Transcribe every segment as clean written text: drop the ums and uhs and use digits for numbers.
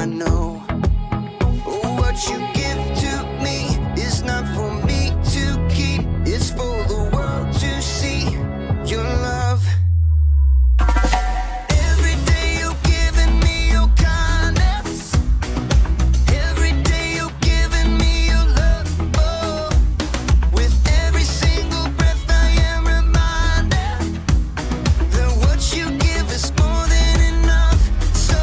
I know. What you give to me is not for me to keep. It's for the world to see your love. Every day you're giving me your kindness. Every day you're giving me your love. Oh, with every single breath I am reminded that what you give is more than enough. So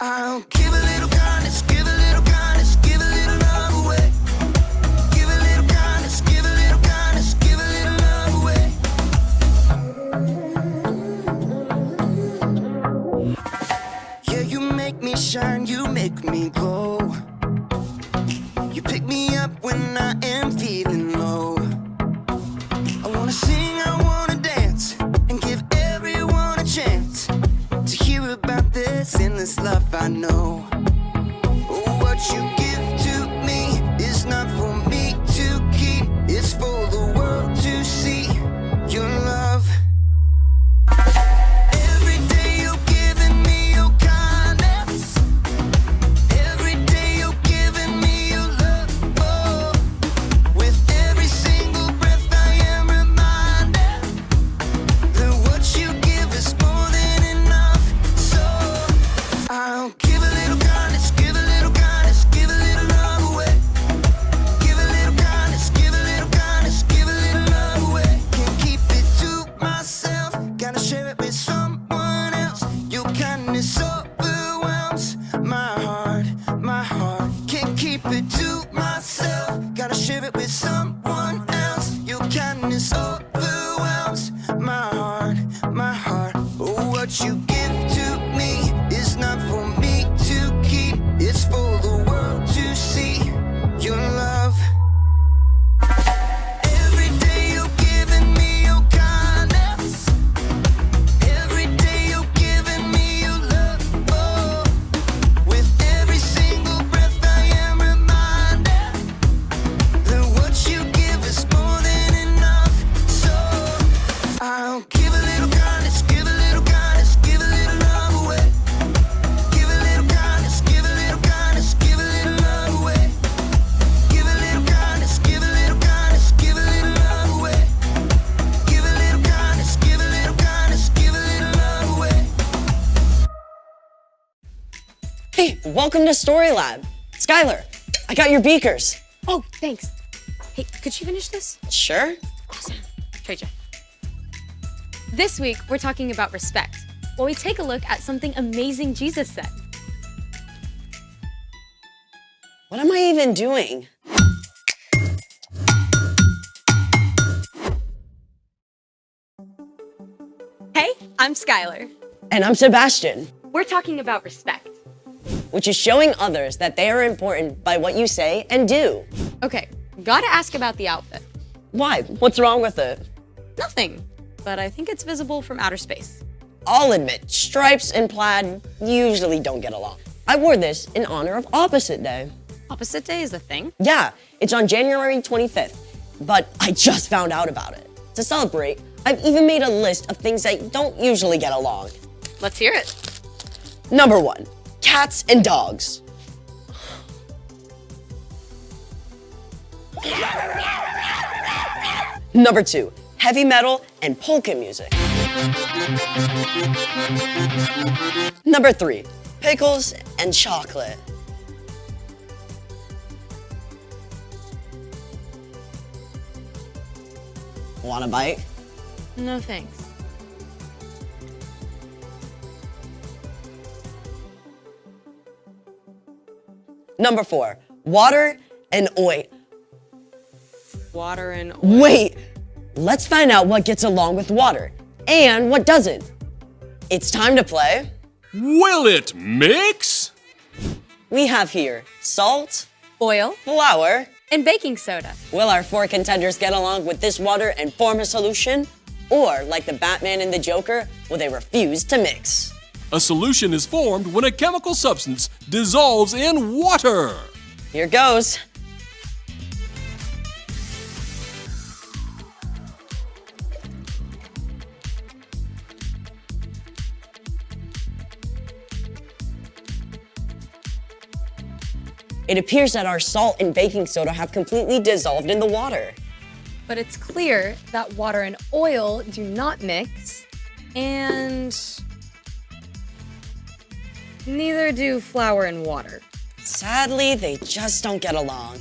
I'll give a little kindness, give a little kindness, give a little love away. Give a little kindness, give a little kindness, give a little love away. Yeah, you make me shine, you make me glow. You pick me up when I am feeling low. I wanna sing, I wanna dance, and give everyone a chance to hear about this endless love I know. What you give to me is not for me to keep. It's for the world to see your love. Every day you're giving me your kindness. Every day you're giving me your love. Oh, with every single breath I am reminded that what you give is more than enough. So I'll give a little kindness, give a little kindness, give a little love away. Give a little kindness, give a little kindness, give a little love away. Can't keep it to myself, gotta share it with someone else. Your kindness overwhelms my heart, my heart. Can't keep it to myself, gotta share it with someone else. Your kindness overwhelms my heart, my heart. Oh, what you give to me is not for me to keep. It's for the world to see your love. Every day you're giving me your kindness. Every day you're giving me your love. Oh, with every single breath I am reminded that what you give is more than enough. So I'll give a little kindness, give a little kindness, give a little love away. Give a little kindness, give a little kindness, give a little love away. Give a little kindness, give a little kindness, give a little love away. Give a little kindness, give a little kindness, give a little love away. Hey, welcome to Story Lab. Skylar, I got your beakers. Oh, thanks. Hey, could you finish this? Sure? Awesome. Trade you. This week, we're talking about respect, while we take a look at something amazing Jesus said. What am I even doing? Hey, I'm Skylar. And I'm Sebastian, We're talking about respect. which is showing others that they are important by what you say and do. Okay, gotta ask about the outfit. Why? What's wrong with it? Nothing, but I think it's visible from outer space. I'll admit, stripes and plaid usually don't get along. I wore this in honor of Opposite Day. Opposite Day is a thing? Yeah, it's on January 25th, but I just found out about it. To celebrate, I've even made a list of things that don't usually get along. Let's hear it. Number 1, cats and dogs. Number 2, heavy metal and polka music. Number 3, pickles and chocolate. Want a bite? No thanks. Number 4, water and oil. Water and oil. Wait, let's find out what gets along with water and what doesn't. It's time to play. Will it mix? We have here salt, Oil flour. and baking soda. Will our 4 contenders get along with this water and form a solution? Or, like the Batman and the Joker, will they refuse to mix? A solution is formed when a chemical substance dissolves in water. Here goes. It appears that our salt and baking soda have completely dissolved in the water. But it's clear that water and oil do not mix, and neither do flour and water. Sadly, they just don't get along.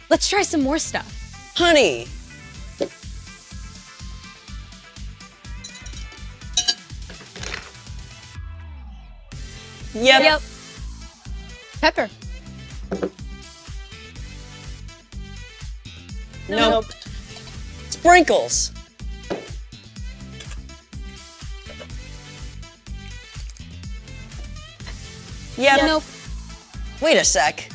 Let's try some more stuff. Honey! Yep. Pepper. Nope. Sprinkles. Yep. Nope. Wait a sec.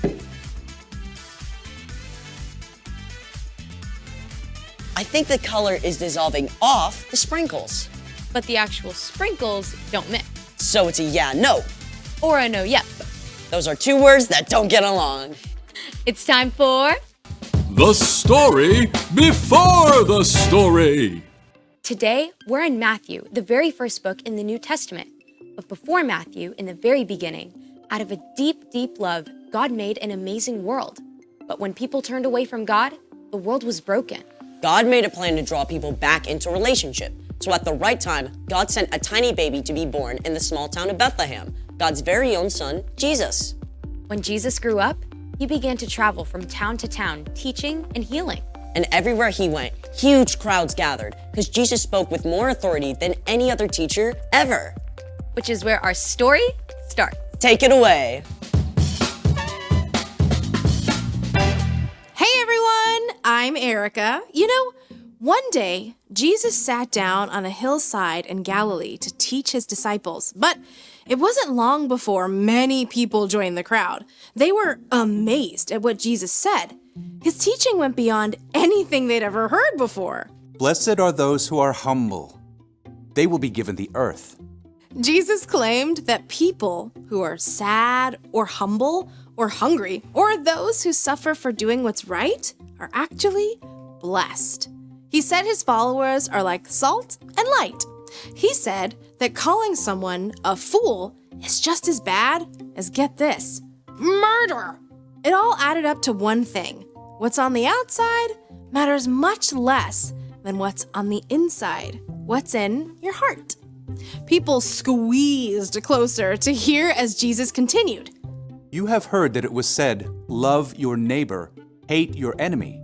I think the color is dissolving off the sprinkles. But the actual sprinkles don't mix. So it's a yeah, no. Or a no, yep. Those are two words that don't get along. It's time for... The story before the story. Today, we're in Matthew, the very first book in the New Testament. But before Matthew, in the very beginning, out of a deep, deep love, God made an amazing world. But when people turned away from God, the world was broken. God made a plan to draw people back into relationship. So at the right time, God sent a tiny baby to be born in the small town of Bethlehem, God's very own son, Jesus. When Jesus grew up, he began to travel from town to town, teaching and healing. And everywhere he went, huge crowds gathered because Jesus spoke with more authority than any other teacher ever. Which is where our story starts. Take it away. Hey everyone, I'm Erica. You know, one day, Jesus sat down on a hillside in Galilee to teach his disciples, but it wasn't long before many people joined the crowd. They were amazed at what Jesus said. His teaching went beyond anything they'd ever heard before. Blessed are those who are humble. They will be given the earth. Jesus claimed that people who are sad or humble or hungry or those who suffer for doing what's right are actually blessed. He said his followers are like salt and light. He said that calling someone a fool is just as bad as, get this, murder. It all added up to one thing. What's on the outside matters much less than what's on the inside, what's in your heart. People squeezed closer to hear as Jesus continued. You have heard that it was said, love your neighbor, hate your enemy.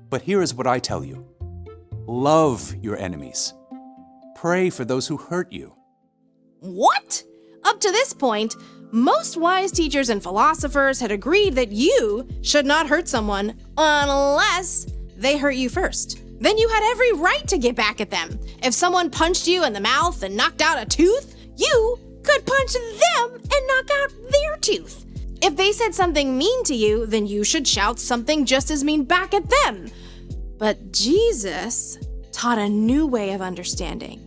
But here is what I tell you. Love your enemies. Pray for those who hurt you. What? Up to this point, most wise teachers and philosophers had agreed that you should not hurt someone unless they hurt you first. Then you had every right to get back at them. If someone punched you in the mouth and knocked out a tooth, you could punch them and knock out their tooth. If they said something mean to you, then you should shout something just as mean back at them. But Jesus taught a new way of understanding.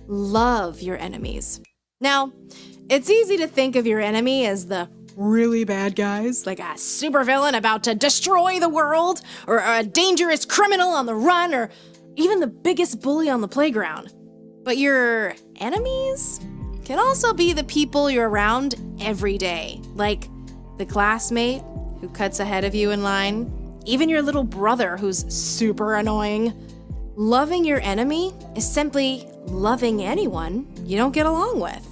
Love your enemies. Now, it's easy to think of your enemy as the really bad guys, like a supervillain about to destroy the world, or a dangerous criminal on the run, or even the biggest bully on the playground. But your enemies can also be the people you're around every day, like the classmate who cuts ahead of you in line, even your little brother who's super annoying. Loving your enemy is simply loving anyone you don't get along with.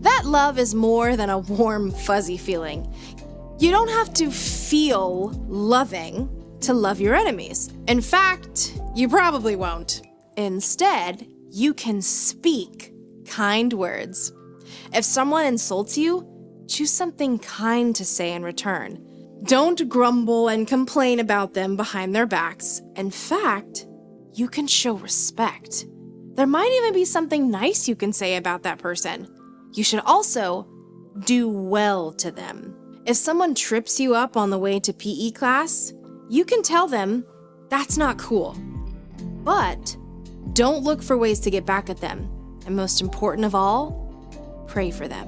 That love is more than a warm, fuzzy feeling. You don't have to feel loving to love your enemies. In fact, you probably won't. Instead, you can speak kind words. If someone insults you, choose something kind to say in return. Don't grumble and complain about them behind their backs. In fact, you can show respect. There might even be something nice you can say about that person. You should also do well to them. If someone trips you up on the way to PE class, you can tell them that's not cool. But don't look for ways to get back at them. And most important of all, pray for them.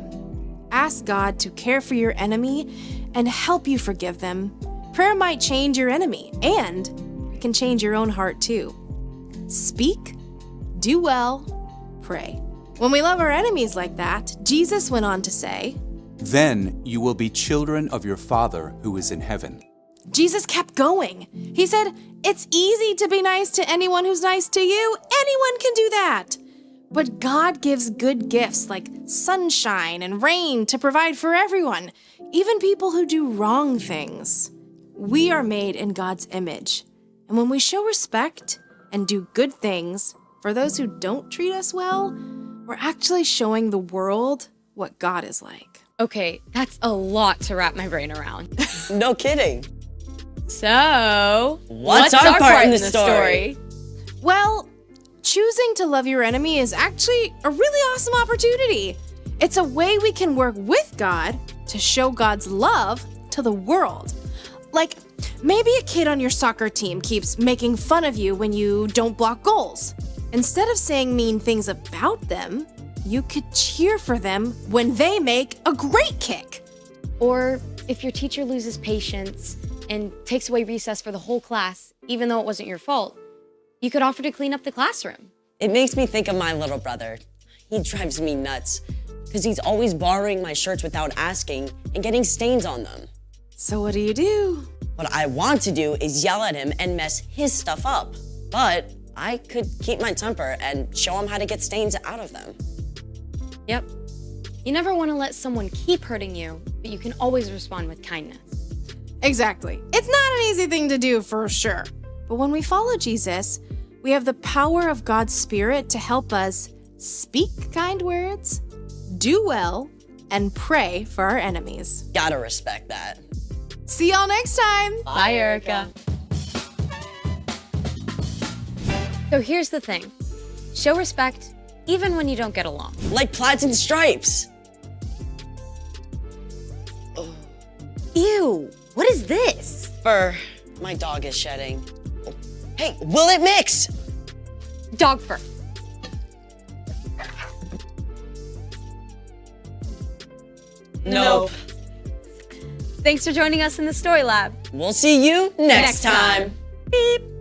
Ask God to care for your enemy and help you forgive them. Prayer might change your enemy, and it can change your own heart too. Speak, do well, pray. When we love our enemies like that, Jesus went on to say, Then you will be children of your Father who is in heaven. Jesus kept going. He said, it's easy to be nice to anyone who's nice to you. Anyone can do that. But God gives good gifts like sunshine and rain to provide for everyone, even people who do wrong things. We are made in God's image. And when we show respect and do good things for those who don't treat us well, we're actually showing the world what God is like. Okay, that's a lot to wrap my brain around. No kidding. So, What's our part in the story? Well, choosing to love your enemy is actually a really awesome opportunity. It's a way we can work with God to show God's love to the world. Like, maybe a kid on your soccer team keeps making fun of you when you don't block goals. Instead of saying mean things about them, you could cheer for them when they make a great kick. Or if your teacher loses patience and takes away recess for the whole class, even though it wasn't your fault, you could offer to clean up the classroom. It makes me think of my little brother. He drives me nuts because he's always borrowing my shirts without asking and getting stains on them. So what do? What I want to do is yell at him and mess his stuff up. But I could keep my temper and show him how to get stains out of them. Yep. You never want to let someone keep hurting you, but you can always respond with kindness. Exactly. It's not an easy thing to do for sure. But when we follow Jesus, we have the power of God's Spirit to help us speak kind words, do well, and pray for our enemies. Gotta respect that. See y'all next time. Bye, Erica. So here's the thing. Show respect even when you don't get along. Like plaids and stripes. Ew, what is this? Fur. My dog is shedding. Hey, will it mix? Dog fur. Nope. Thanks for joining us in the Story Lab. We'll see you next Next time. time. Beep.